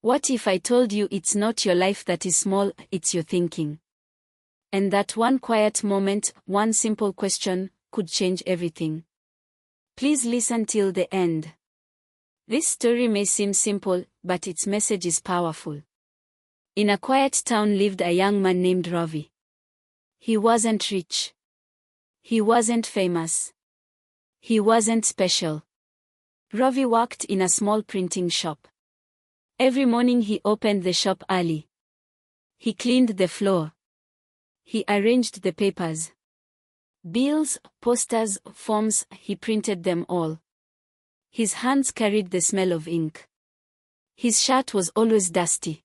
What if I told you it's not your life that is small, it's your thinking? And that one quiet moment, one simple question, could change everything. Please listen till the end. This story may seem simple, but its message is powerful. In a quiet town lived a young man named Ravi. He wasn't rich. He wasn't famous. He wasn't special. Ravi worked in a small printing shop. Every morning he opened the shop early. He cleaned the floor. He arranged the papers. Bills, posters, forms, he printed them all. His hands carried the smell of ink. His shirt was always dusty.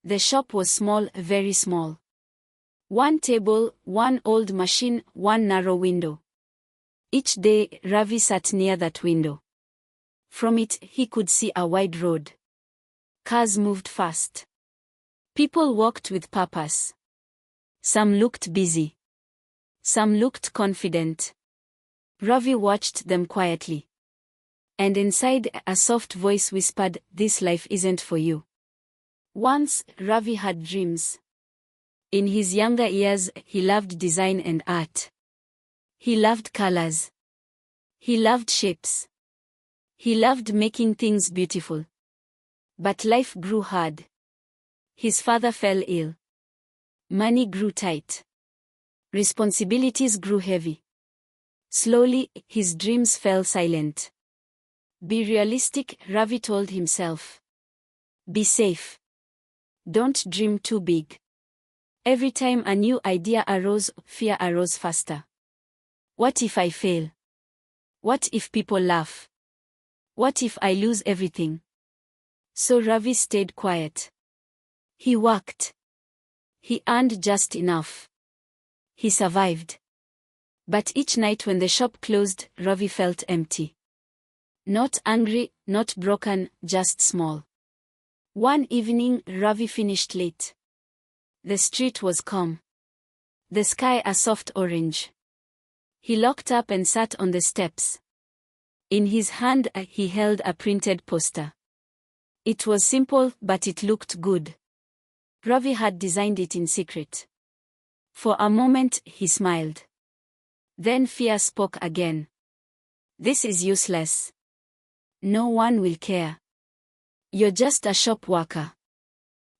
The shop was small, very small. One table, one old machine, one narrow window. Each day, Ravi sat near that window. From it, he could see a wide road. Cars moved fast. People walked with purpose. Some looked busy. Some looked confident. Ravi watched them quietly. And inside, a soft voice whispered, "This life isn't for you." Once, Ravi had dreams. In his younger years, he loved design and art. He loved colors. He loved shapes. He loved making things beautiful. But life grew hard. His father fell ill. Money grew tight. Responsibilities grew heavy. Slowly, his dreams fell silent. Be realistic, Ravi told himself. Be safe. Don't dream too big. Every time a new idea arose, fear arose faster. What if I fail? What if people laugh? What if I lose everything? So Ravi stayed quiet. He worked. He earned just enough. He survived. But each night when the shop closed, Ravi felt empty. Not angry, not broken, just small. One evening, Ravi finished late. The street was calm. The sky a soft orange. He locked up and sat on the steps. In his hand, he held a printed poster. It was simple, but it looked good. Ravi had designed it in secret. For a moment, he smiled. Then fear spoke again. This is useless. No one will care. You're just a shop worker.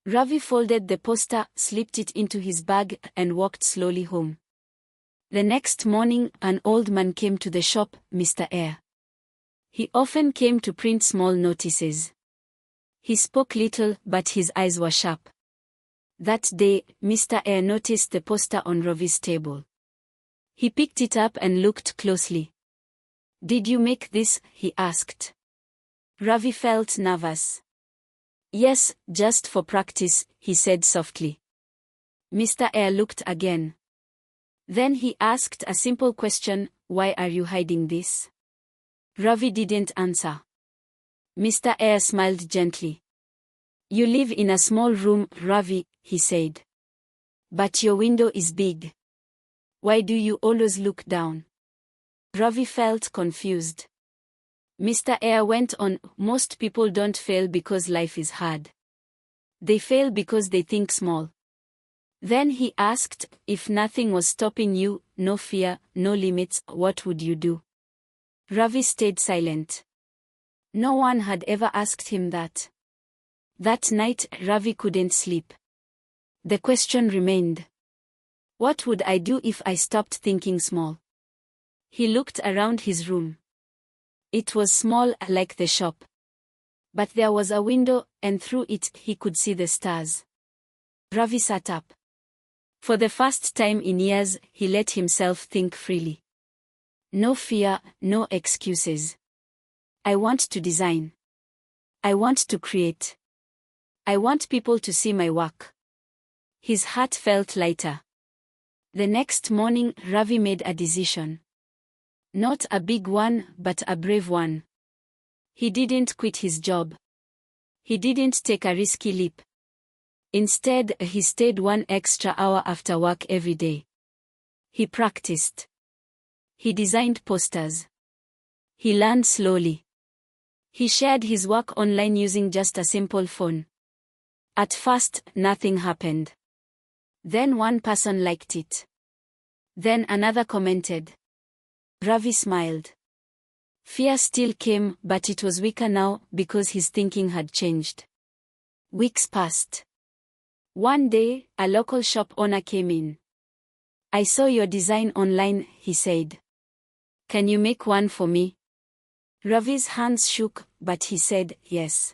Ravi folded the poster, slipped it into his bag, and walked slowly home. The next morning, an old man came to the shop, Mr. Ayer. He often came to print small notices. He spoke little, but his eyes were sharp. That day, Mr. Ayer noticed the poster on Ravi's table. He picked it up and looked closely. Did you make this? He asked. Ravi felt nervous. Yes, just for practice, he said softly. Mr. Ayer looked again. Then he asked a simple question, why are you hiding this? Ravi didn't answer. Mr. Ayer smiled gently. You live in a small room, Ravi, he said. But your window is big. Why do you always look down? Ravi felt confused. Mr. Ayer went on, most people don't fail because life is hard. They fail because they think small. Then he asked, if nothing was stopping you, no fear, no limits, what would you do? Ravi stayed silent. No one had ever asked him that. That night, Ravi couldn't sleep. The question remained. What would I do if I stopped thinking small? He looked around his room. It was small, like the shop. But there was a window, and through it he could see the stars. Ravi sat up. For the first time in years, he let himself think freely. No fear, no excuses. I want to design. I want to create. I want people to see my work. His heart felt lighter. The next morning, Ravi made a decision. Not a big one, but a brave one. He didn't quit his job. He didn't take a risky leap. Instead, he stayed 1 extra hour after work every day. He practiced. He designed posters. He learned slowly. He shared his work online using just a simple phone. At first, nothing happened. Then one person liked it. Then another commented. Ravi smiled. Fear still came, but it was weaker now because his thinking had changed. Weeks passed. One day, a local shop owner came in. I saw your design online, he said. Can you make one for me? Ravi's hands shook, but he said yes.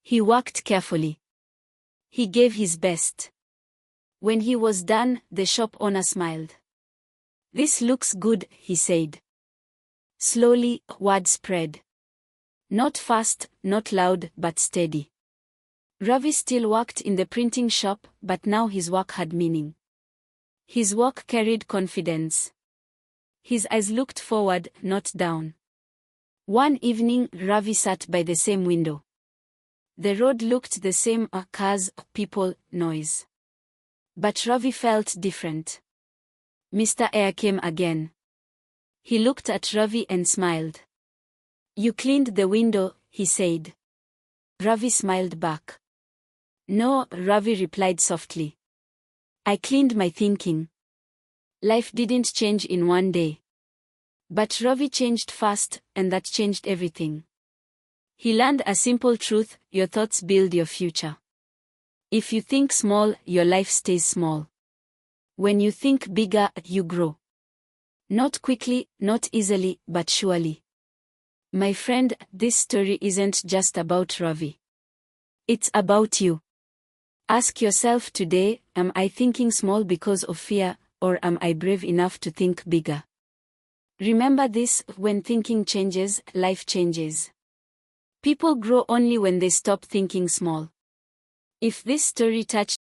He worked carefully. He gave his best. When he was done, the shop owner smiled. This looks good, he said. Slowly, word spread. Not fast, not loud, but steady. Ravi still worked in the printing shop, but now his work had meaning. His work carried confidence. His eyes looked forward, not down. One evening, Ravi sat by the same window. The road looked the same, cars, people, noise. But Ravi felt different. Mr. Air came again. He looked at Ravi and smiled. You cleaned the window, he said. Ravi smiled back. No, Ravi replied softly. I cleaned my thinking. Life didn't change in one day. But Ravi changed fast, and that changed everything. He learned a simple truth: your thoughts build your future. If you think small, your life stays small. When you think bigger, you grow. Not quickly, not easily, but surely. My friend, this story isn't just about Ravi. It's about you. Ask yourself today, am I thinking small because of fear, or am I brave enough to think bigger? Remember this: when thinking changes, life changes. People grow only when they stop thinking small. If this story touched